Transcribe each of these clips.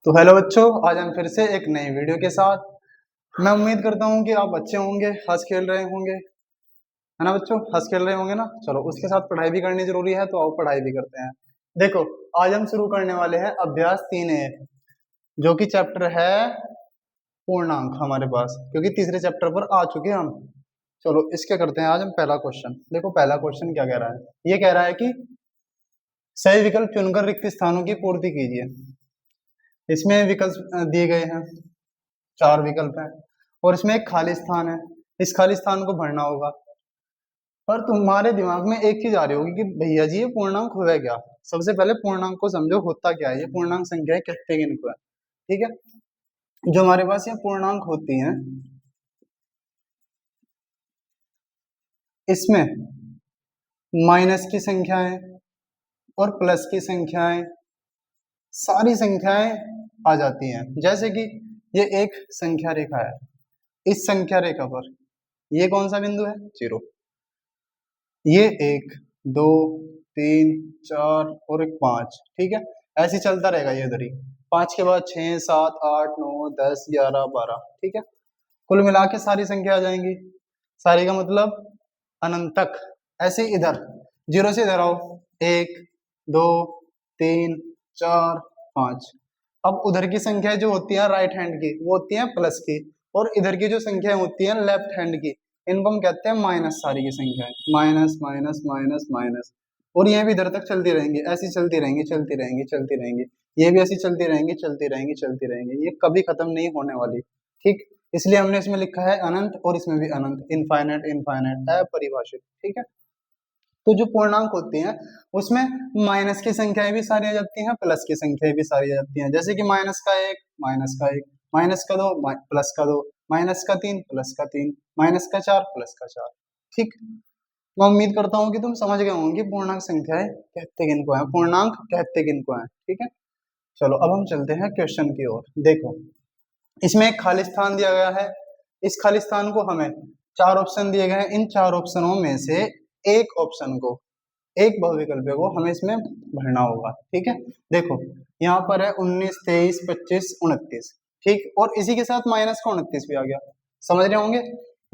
तो हेलो बच्चों, आज हम फिर से एक नई वीडियो के साथ। मैं उम्मीद करता हूँ कि आप अच्छे होंगे, हंस खेल रहे होंगे, है ना बच्चों? हंस खेल रहे होंगे ना। चलो, उसके साथ पढ़ाई भी करनी जरूरी है, तो आओ पढ़ाई भी करते हैं। देखो, आज हम शुरू करने वाले हैं अभ्यास 3A, जो कि चैप्टर है पूर्णांक हमारे पास, क्योंकि तीसरे चैप्टर पर आ चुके हैं हम। चलो, इसके करते हैं आज हम पहला क्वेश्चन। देखो, पहला क्वेश्चन क्या कह रहा है। ये कह रहा है कि सही विकल्प चुनकर रिक्त स्थानों की पूर्ति कीजिए। इसमें विकल्प दिए गए हैं, 4 विकल्प हैं और इसमें एक खाली स्थान है। इस खाली स्थान को भरना होगा। पर तुम्हारे दिमाग में एक चीज आ रही होगी कि भैया जी, ये पूर्णांक हुआ क्या। सबसे पहले पूर्णांक को समझो, होता क्या है। ये पूर्णांक संख्याएं कहते हैं इनको है, ठीक है। जो हमारे पास ये पूर्णांक होती हैं, इसमें माइनस की संख्याएं और प्लस की संख्याएं, सारी संख्याएं आ जाती हैं। जैसे कि ये एक संख्या रेखा है, इस संख्या रेखा पर ये कौन सा बिंदु है? 0। ये 1, 2, 3, 4 और एक 5, ठीक है। ऐसे ही चलता रहेगा ये उधर ही। 5 के बाद 6, 7, 8, 9, 10, 11, 12, ठीक है। कुल मिला के सारी संख्या आ जाएंगी। सारी का मतलब अनंत तक। ऐसे ही इधर 0 से इधर आओ, 1, 2, 3, 4, 5। अब उधर की संख्या जो होती है राइट हैंड की, वो होती है प्लस की, और इधर की जो संख्या होती है लेफ्ट हैंड की, इनको हम कहते हैं माइनस। सारी की संख्या माइनस माइनस माइनस माइनस, और ये भी इधर तक चलती रहेंगी, ऐसी चलती रहेंगी, चलती रहेंगी, चलती रहेंगी। ये भी ऐसी चलती रहेंगी, चलती रहेंगी, चलती रहेंगी। ये कभी खत्म नहीं होने वाली, ठीक। इसलिए हमने इसमें लिखा है अनंत, और इसमें भी अनंत, इनफाइनाइट, इनफाइनाइट, अपरिभाषित, ठीक है। तो जो पूर्णांक होते हैं उसमें माइनस की संख्याएं भी सारी आ जाती हैं, प्लस की संख्याएं भी सारी आ जाती हैं। जैसे कि माइनस का 1, माइनस का 1, माइनस का 2, प्लस का 2, माइनस का 3, प्लस का 3, माइनस का 4, प्लस का 4, ठीक। मैं उम्मीद करता हूँ कि तुम समझ गए होंगे पूर्णांक संख्याएं कहते किनको हैं, पूर्णांक कहते किनको हैं, ठीक है। चलो, अब हम चलते हैं क्वेश्चन की ओर। देखो, इसमें एक खाली स्थान दिया गया है। इस खाली स्थान को हमें 4 ऑप्शन दिए गए हैं। इन 4 ऑप्शनों में से एक ऑप्शन को, एक बहुविकल्प को हमें इसमें भरना होगा, ठीक है। देखो, यहाँ पर है 19, 23, 25, 29, ठीक। और इसी के साथ माइनस का 29 भी आ गया। समझ रहे होंगे,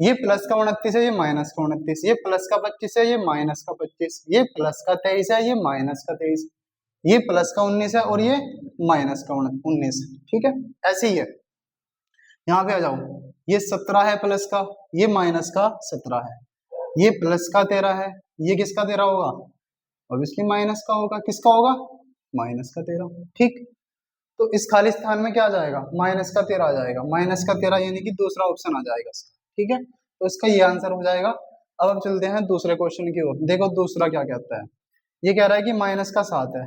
ये प्लस का 29 है, ये माइनस का 29, ये प्लस का 25 है, ये माइनस का 25, ये प्लस का 23 है, ये माइनस का 23, ये प्लस का 19 है और ये माइनस का 19, ठीक है। ऐसे ही है। यहाँ पे आ जाओ, ये 17 है प्लस का, ये माइनस का 17 है, ये प्लस का 13 है, ये किसका 13 होगा? ऑब्वियसली माइनस का होगा। किसका होगा? माइनस का 13, ठीक। तो इस खाली स्थान में क्या आ जाएगा? माइनस का 13 आ जाएगा। माइनस का 13 यानी कि दूसरा ऑप्शन आ जाएगा इसका, ठीक है। तो इसका ये आंसर हो जाएगा। अब हम चलते हैं दूसरे क्वेश्चन की ओर। देखो, दूसरा क्या कहता है। ये कह रहा है कि माइनस का 7 है,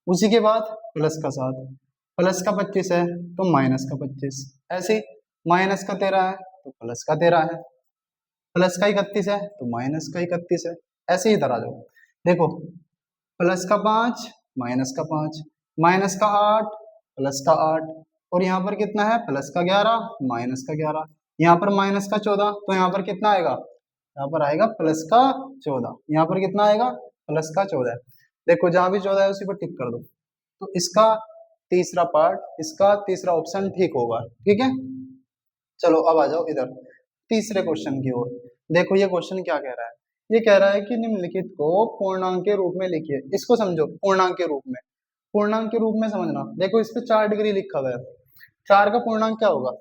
उसी के बाद प्लस का 7, प्लस का 25 है तो माइनस का 25, ऐसे माइनस का 13 है तो प्लस का 13 है, प्लस का 31 है तो माइनस का 31 है। ऐसे ही इधर आ जाओ। देखो, प्लस का 5, माइनस का 5, माइनस का 8, प्लस का 8, और यहाँ पर कितना है? प्लस का 11, माइनस का 11, यहाँ पर माइनस का 14, तो यहाँ पर कितना आएगा? यहाँ पर आएगा प्लस का 14। यहाँ पर कितना आएगा? प्लस का 14। देखो, जहां भी 14 है उसी पर टिक कर दो। तो इसका तीसरा पार्ट, इसका तीसरा ऑप्शन ठीक होगा, ठीक है। चलो, अब आ जाओ इधर तीसरे क्वेश्चन की ओर। देखो, ये क्वेश्चन क्या कह रहा है। ये कह रहा है कि निम्नलिखित को पूर्णांक के रूप में लिखिए। इसको समझो, पूर्णांक के रूप में। पूर्णांक के रूप में समझना। देखो, इस पे 4 डिग्री लिखा हुआ है। 4 का पूर्णांक क्या होगा?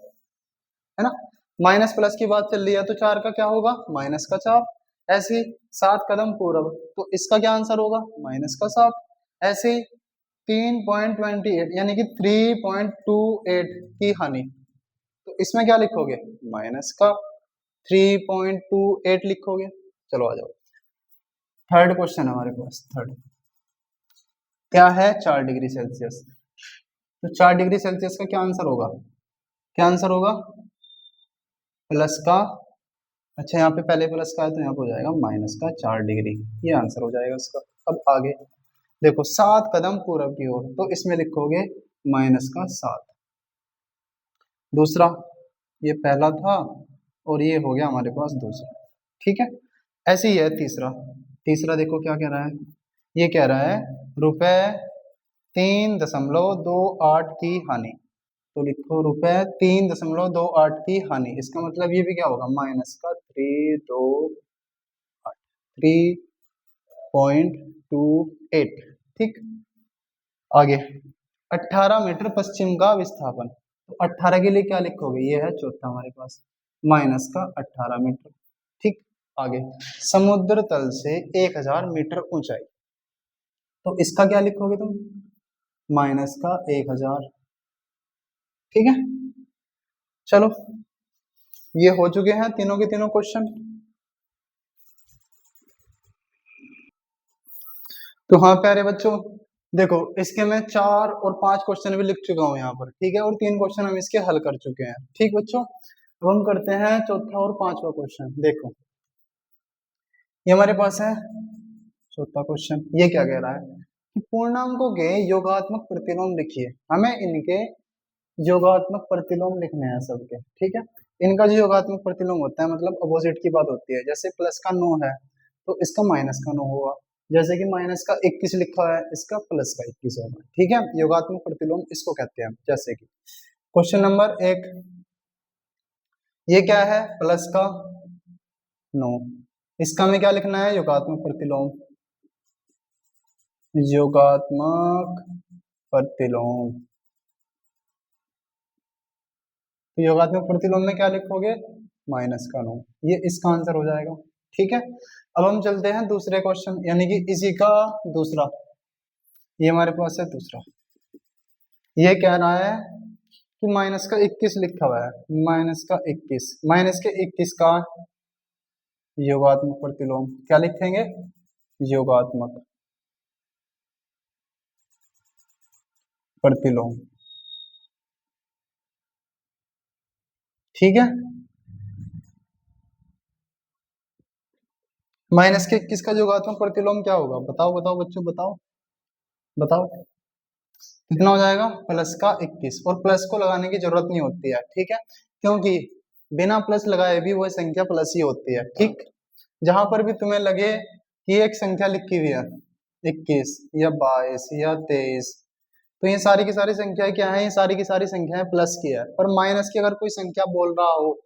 है ना, माइनस प्लस की बात चल रही है, तो 4 का क्या होगा? माइनस का 4। ऐसे ही 7 कदम पूर्व, तो इसका क्या आंसर होगा? माइनस का 7। ऐसे ही 3.28 यानी कि 3.28 की हानि, तो इसमें क्या लिखोगे? माइनस का 3.28 लिखोगे। चलो, आ जाओ। थर्ड क्वेश्चन हमारे पास। थर्ड क्या है? 4 डिग्री सेल्सियस। तो 4 डिग्री सेल्सियस का क्या आंसर होगा? क्या आंसर होगा? प्लस का, अच्छा यहाँ पे पहले प्लस का है तो यहाँ पे हो जाएगा माइनस का 4 डिग्री। ये आंसर हो जाएगा इसका। अब आगे देखो, 7 कदम पूरब की ओर, तो इसमें लिखोगे माइनस का 7। दूसरा, ये पहला था और ये हो गया हमारे पास दूसरा, ठीक है। ऐसे ही है तीसरा। तीसरा देखो क्या कह रहा है। ये कह रहा है रुपए 3.28 की हानि। तो लिखो रुपए 3.28 की हानि। इसका मतलब ये भी क्या होगा, माइनस का 3.28। ठीक, आगे 18 मीटर पश्चिम का विस्थापन। तो 18 के लिए क्या लिखोगे, ये है चौथा हमारे पास, माइनस का 18 मीटर। ठीक, आगे समुद्र तल से 1000 मीटर ऊंचाई। तो इसका क्या लिखोगे तुम, माइनस का 1000। ठीक है, चलो ये हो चुके हैं तीनों के तीनों क्वेश्चन। तो हाँ प्यारे बच्चों, देखो इसके मैं 4 और 5 क्वेश्चन भी लिख चुका हूँ यहाँ पर। ठीक है, और 3 क्वेश्चन हम इसके हल कर चुके हैं। ठीक बच्चों, अब हम करते हैं चौथा और 5वां क्वेश्चन। देखो ये हमारे पास है चौथा क्वेश्चन। ये क्या कह रहा है कि पूर्णांकों के योगात्मक प्रतिलोम लिखिए। हमें इनके योगात्मक प्रतिलोम लिखने हैं सबके। ठीक है, इनका जो योगात्मक प्रतिलोम होता है मतलब अपोजिट की बात होती है। जैसे प्लस का 9 है तो इसका माइनस का 9 होगा, जैसे कि माइनस का 21 लिखा है इसका प्लस का 21 होगा। ठीक है, योगात्मक प्रतिलोम इसको कहते हैं। जैसे कि क्वेश्चन नंबर 1, ये क्या है, प्लस का 9, इसका हमें क्या लिखना है, योगात्मक प्रतिलोम। योगात्मक प्रतिलोम, तो योगात्मक प्रतिलोम में क्या लिखोगे, माइनस का 9। ये इसका आंसर हो जाएगा। ठीक है, अब हम चलते हैं दूसरे क्वेश्चन, यानी कि इसी का दूसरा। ये हमारे पास है दूसरा। ये कह रहा है कि माइनस का 21 लिखा हुआ है, माइनस का 21, माइनस के 21 का योगात्मक प्रतिलोम क्या लिखेंगे, योगात्मक प्रतिलोम। ठीक है, माइनस के 21 का योगात्मक प्रतिलोम क्या होगा, बताओ बताओ बच्चों, बताओ बताओ, कितना हो जाएगा, प्लस का 21। और प्लस को लगाने की जरूरत नहीं होती है। ठीक है, क्योंकि बिना प्लस लगाए भी वह संख्या प्लस ही होती है। ठीक, जहां पर भी तुम्हें लगे कि एक संख्या लिखी हुई है 21 या 22 या 23, तो ये सारी की सारी संख्या क्या है, ये सारी की सारी संख्याएं प्लस की है। पर माइनस की अगर कोई संख्या बोल रहा हो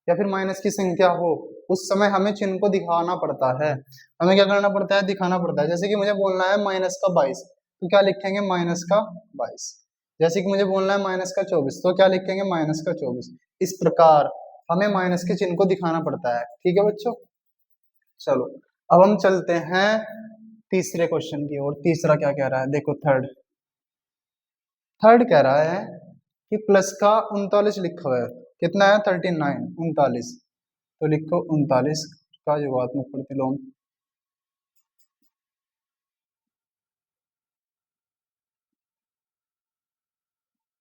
या फिर माइनस की संख्या हो, उस समय हमें चिन्ह को दिखाना पड़ता है। हमें क्या करना पड़ता है, दिखाना पड़ता है। जैसे कि मुझे बोलना है माइनस का 22, तो क्या लिखेंगे, माइनस का 22। जैसे कि मुझे बोलना है माइनस का 24, तो क्या लिखेंगे, माइनस का 24। इस प्रकार हमें माइनस के चिन्ह को दिखाना पड़ता है। ठीक है बच्चों, चलो अब हम चलते हैं तीसरे क्वेश्चन की ओर। तीसरा क्या कह रहा है, देखो थर्ड। थर्ड कह रहा है कि प्लस का 39 लिखा हुआ है, कितना है, 39, 39। तो लिखो 39 का योगात्मक प्रतिलोम।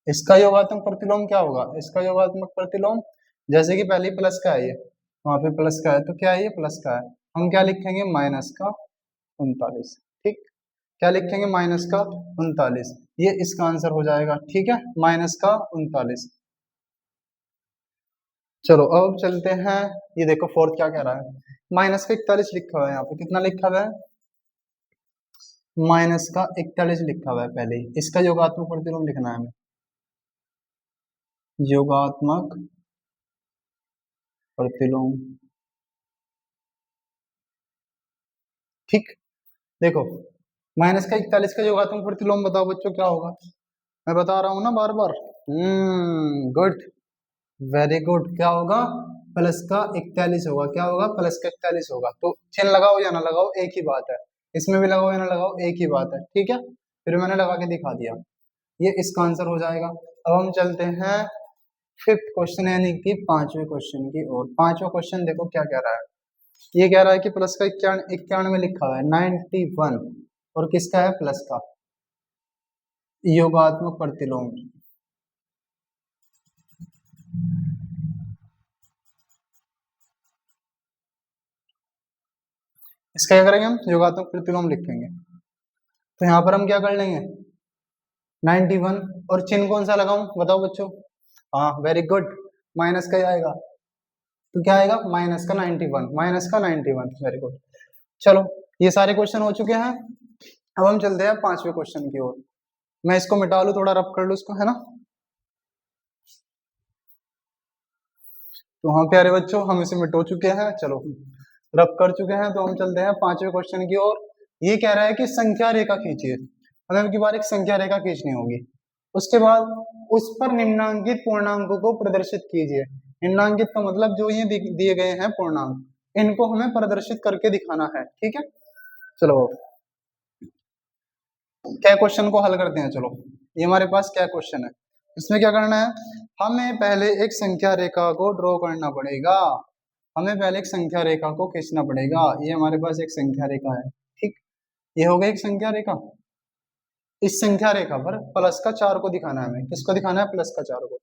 इसका योगात्मक प्रतिलोम क्या होगा, इसका योगात्मक प्रतिलोम, जैसे कि पहले प्लस का है, ये वहां पे प्लस का है, तो क्या है, ये प्लस का है, हम क्या लिखेंगे, माइनस का 39। ठीक, क्या लिखेंगे, माइनस का 39। ये इसका आंसर हो जाएगा। ठीक है, माइनस का 39। चलो अब चलते हैं, ये देखो फोर्थ क्या कह रहा है, माइनस का 41 लिखा हुआ है, यहाँ पे कितना लिखा हुआ है, माइनस का 41 लिखा हुआ है पहले ही। इसका योगात्मक प्रतिलोम लिखना है हमें, योगात्मक प्रतिलोम। ठीक, देखो माइनस का 41 का योगात्मक प्रतिलोम बताओ बच्चों क्या होगा, मैं बता रहा हूं ना बार बार। Good, very good. क्या होगा, प्लस का 41 होगा। क्या होगा, प्लस का 41 होगा। तो चिन्ह लगाओ या ना लगाओ एक ही बात है, इसमें भी लगाओ या ना लगाओ एक ही बात है। ठीक है, फिर मैंने लगा के दिखा दिया, ये इसका आंसर हो जाएगा। अब हम चलते हैं फिफ्थ क्वेश्चन यानी कि 5वें क्वेश्चन की ओर। 5वां क्वेश्चन देखो क्या कह रहा है, ये कह रहा है कि प्लस का 91 लिखा हुआ है, 91, और किसका है, प्लस का, योगात्मक प्रतिलोम। इसका क्या करेंगे हम, योगात्मक प्रतिलोम लिखेंगे। तो यहाँ पर हम क्या कर लेंगे, 91, और चिन्ह कौन सा लगाऊं बताओ बच्चों, हाँ वेरी गुड, माइनस का ही आएगा। तो क्या आएगा, माइनस का 91, माइनस का 91, वेरी गुड। चलो ये सारे क्वेश्चन हो चुके हैं। अब हम चलते हैं 5वें क्वेश्चन की ओर। मैं इसको मिटा लूं, थोड़ा रफ कर लूं इसको, है ना। तो हाँ प्यारे बच्चों, हम इसे मिटो चुके हैं, चलो रब कर चुके हैं। तो हम चलते हैं 5वें क्वेश्चन की ओर। ये कह रहा है कि संख्या रेखा खींचिए। हमें अब की बार एक संख्या रेखा खींचनी होगी। उसके बाद उस पर निम्नांकित पूर्णांकों को प्रदर्शित कीजिए। निम्नांकित का मतलब जो ये दिए गए हैं पूर्णांक, इनको हमें प्रदर्शित करके दिखाना है। ठीक है, चलो क्या क्वेश्चन को हल करते हैं। चलो ये हमारे पास क्या क्वेश्चन है, इसमें क्या करना है, हमें पहले एक संख्या रेखा को ड्रॉ करना पड़ेगा। हमें पहले एक संख्या रेखा को खींचना पड़ेगा। ये हमारे पास एक संख्या रेखा है। ठीक, ये हो गई एक संख्या रेखा। इस संख्या रेखा पर प्लस का 4 को दिखाना है। हमें किसको दिखाना है, प्लस का 4 को।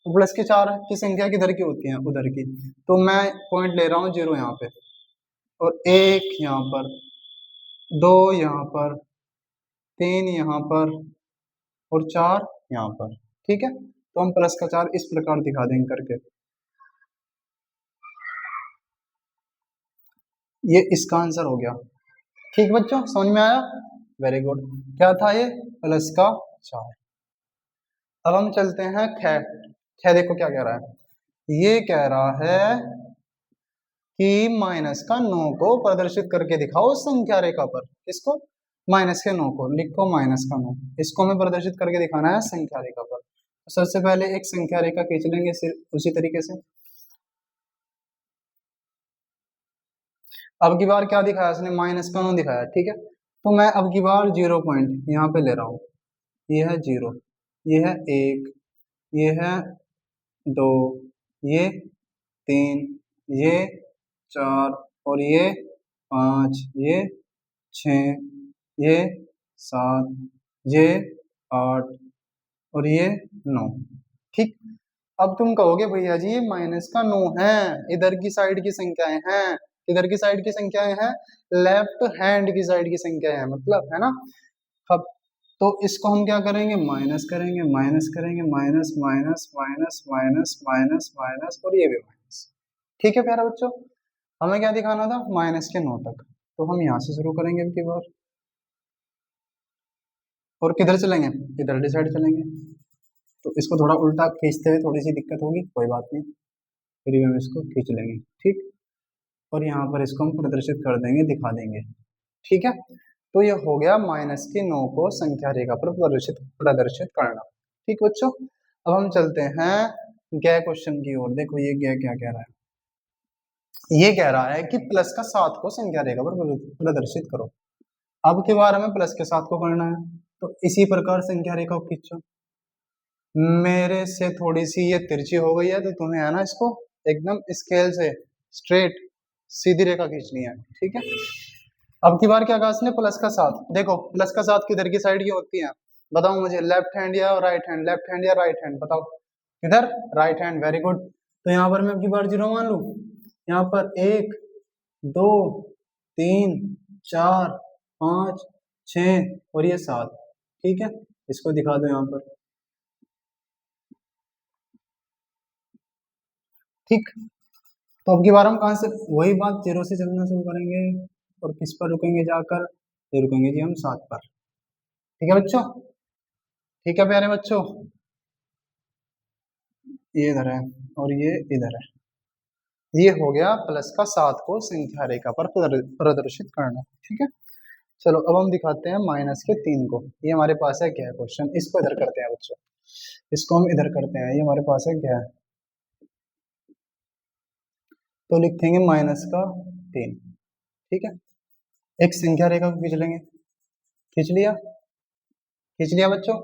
तो प्लस के 4 की संख्या किधर की होती है, उधर की। तो मैं पॉइंट ले रहा हूँ 0 यहाँ पे, और 1 यहाँ पर, 2 यहाँ पर, 3 यहाँ पर, और 4 यहाँ पर। ठीक है, तो हम प्लस का 4 इस प्रकार दिखा देंगे करके। ये इसका आंसर हो गया। ठीक बच्चों, समझ में आया, वेरी गुड। क्या था ये, प्लस का 4। अब हम चलते हैं ख। ख देखो क्या कह रहा है, ये कह रहा है कि माइनस का 9 को प्रदर्शित करके दिखाओ संख्या रेखा पर। किसको, माइनस के 9 को। लिखो माइनस का 9, इसको हमें प्रदर्शित करके दिखाना है संख्या रेखा पर। तो सबसे पहले एक संख्या रेखा खींच लेंगे सिर्फ उसी तरीके से। अब की बार क्या दिखाया इसने, माइनस का 9 दिखाया। ठीक है, तो मैं अब की बार 0 पॉइंट यहाँ पे ले रहा हूँ। ये है 0, ये है 1, ये है 2, ये 3, ये 4, और ये 5, ये 6, ये 7, ये 8, और ये 9। ठीक, अब तुम कहोगे भैया जी ये माइनस का 9 है, इधर की साइड की संख्याएं हैं। इधर की साइड की संख्याएं हैं, लेफ्ट हैंड की साइड की संख्याएं हैं, मतलब है ना। अब तो इसको हम क्या करेंगे, माइनस करेंगे, माइनस करेंगे, minus minus minus minus minus minus, और ये भी माइनस। ठीक है प्यारा बच्चों, हमें क्या दिखाना था, माइनस के 9 तक। तो हम यहाँ से शुरू करेंगे अब की बार, और किधर चलेंगे, इधर साइड चलेंगे। तो इसको थोड़ा उल्टा खींचते हुए थोड़ी सी दिक्कत होगी, कोई बात नहीं, फिर भी हम इसको खींच लेंगे। ठीक, और यहाँ पर इसको हम प्रदर्शित कर देंगे, दिखा देंगे। ठीक है, तो ये हो गया माइनस के 9 को संख्या रेखा पर प्रदर्शित करना। ठीक बच्चों, अब हम चलते हैं गै क्वेश्चन की ओर। देखो ये गै क्या कह रहा है, ये कह रहा है कि प्लस का 7 को संख्या रेखा पर प्रदर्शित करो। अब के बार हमें प्लस के 7 को करना है, तो इसी प्रकार संख्या रेखा को खींचो। मेरे से थोड़ी सी ये तिरछी हो गई है, तो तुम्हें है ना इसको एकदम स्केल से स्ट्रेट सीधी रेखा खींचनी है। ठीक है, अब की बार क्या कहा इसने, प्लस का 7। देखो प्लस का 7 किधर की साइड की होती है, बताओ मुझे, लेफ्ट हैंड या राइट हैंड, लेफ्ट हैंड या राइट हैंड, बताओ किधर, राइट हैंड, वेरी गुड। तो यहाँ पर मैं अब की बार 0 मान लू, यहाँ पर 1 2 3 4 5 6 और ये 7। ठीक है, इसको दिखा दो यहाँ पर। ठीक, तो अब की बार हम कहाँ से, वही बात 0 से चलना शुरू करेंगे, और किस पर रुकेंगे जाकर, ये रुकेंगे जी हम 7 पर। ठीक है बच्चों, ठीक है प्यारे बच्चों, ये इधर है और ये इधर है। ये हो गया प्लस का 7 को संख्या रेखा पर प्रदर्शित करना। ठीक है, चलो अब हम दिखाते हैं माइनस के 3 को। ये हमारे पास है क्या क्वेश्चन, इसको इधर करते हैं बच्चों, इसको हम इधर करते हैं। ये हमारे पास है क्या, तो लिखेंगे माइनस का 3। ठीक है, एक संख्या रेखा को खींच लेंगे, खींच लिया, खींच लिया बच्चों।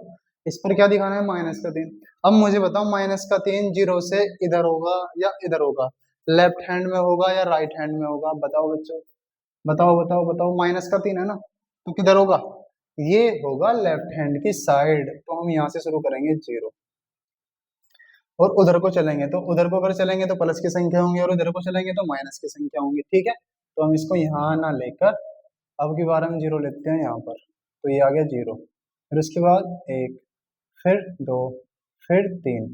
इस पर क्या दिखाना है, माइनस का 3। अब मुझे बताओ माइनस का 3 0 से इधर होगा या इधर होगा, लेफ्ट हैंड में होगा या राइट हैंड में होगा, बताओ बच्चों, बताओ बताओ बताओ। माइनस का 3 है ना, तो किधर होगा, ये होगा लेफ्ट हैंड की साइड। तो हम यहाँ से शुरू करेंगे 0, और उधर को चलेंगे, तो उधर को अगर चलेंगे तो प्लस की संख्या होंगी, और उधर को चलेंगे तो माइनस की संख्या होंगी। ठीक है, तो हम इसको यहाँ ना लेकर अब की बार हम 0 लेते हैं यहाँ पर। तो ये आ गया 0, फिर उसके बाद 1, फिर 2, फिर 3,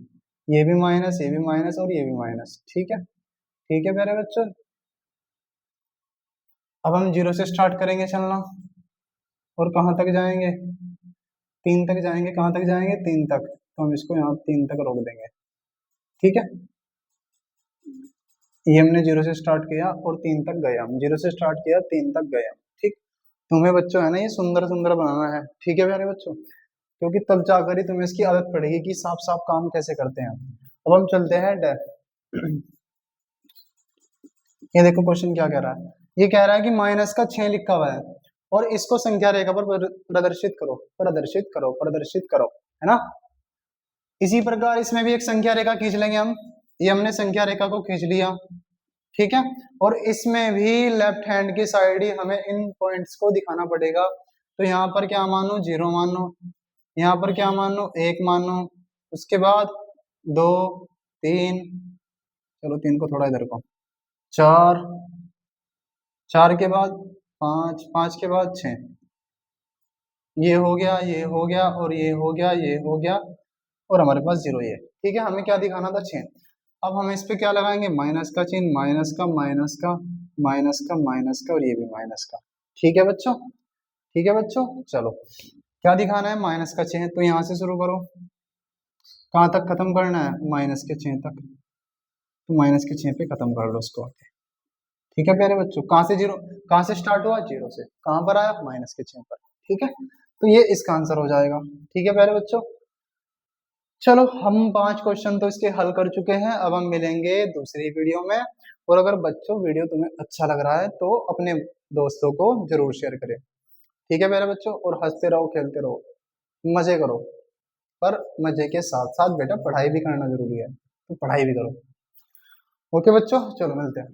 ये भी माइनस, ये भी माइनस, और ये भी माइनस। ठीक है, ठीक है प्यारे बच्चों, अब हम 0 से स्टार्ट करेंगे चलना, और कहाँ तक जाएंगे, 3 तक जाएंगे। कहाँ तक जाएंगे, 3 तक। तो हम इसको यहाँ 3 तक रोक देंगे। ठीक है, ये हमने 0 से स्टार्ट किया और 3 तक गए हम, 0 से स्टार्ट किया 3 तक गए हम। ठीक, तुम्हें बच्चों है ना ये सुंदर सुंदर बनाना है, ठीक है प्यारे बच्चों, क्योंकि तब जाकर ही तुम्हें इसकी आदत पड़ेगी कि साफ साफ काम कैसे करते हैं। अब हम चलते हैं ये देखो क्वेश्चन क्या कह रहा है, ये कह रहा है कि माइनस का 6 लिखा हुआ है और इसको संख्या रेखा पर प्रदर्शित करो, प्रदर्शित करो, प्रदर्शित करो, है ना। इसी प्रकार इसमें भी एक संख्या रेखा खींच लेंगे हम, ये हमने संख्या रेखा को खींच लिया, ठीक है। और इसमें भी लेफ्ट हैंड की साइड ही हमें इन पॉइंट्स को दिखाना पड़ेगा। तो यहाँ पर क्या मानो, 0 मानो, यहाँ पर क्या मानो, 1 मानो, उसके बाद 2, 3, चलो 3 को थोड़ा इधर को, 4, 4 के बाद 5, 5 के बाद 6, ये हो गया, ये हो गया, और ये हो गया, ये हो गया, और हमारे पास 0 ये, ठीक है। हमें क्या दिखाना था, 6। अब हम इस पे क्या लगाएंगे, माइनस का चिन्ह, माइनस का, माइनस का, माइनस का, माइनस का, और ये भी माइनस का, ठीक है बच्चों, ठीक है बच्चों। चलो क्या दिखाना है, माइनस का चिन्ह, तो यहाँ से शुरू करो, कहाँ तक खत्म करना है, माइनस के चिन्ह तक, तो माइनस के चिन्ह पे खत्म कर लो उसको, ठीक है प्यारे बच्चों। कहाँ से 0, कहाँ से स्टार्ट हुआ, 0 से, कहाँ पर आया, माइनस के चिन्ह पर, ठीक है। तो ये इसका आंसर हो जाएगा, ठीक है प्यारे बच्चों। चलो हम 5 क्वेश्चन तो इसके हल कर चुके हैं, अब हम मिलेंगे दूसरी वीडियो में। और अगर बच्चों वीडियो तुम्हें अच्छा लग रहा है तो अपने दोस्तों को जरूर शेयर करें, ठीक है मेरे बच्चों। और हंसते रहो, खेलते रहो, मजे करो, पर मजे के साथ साथ बेटा पढ़ाई भी करना जरूरी है, तो पढ़ाई भी करो। ओके बच्चों, चलो मिलते हैं।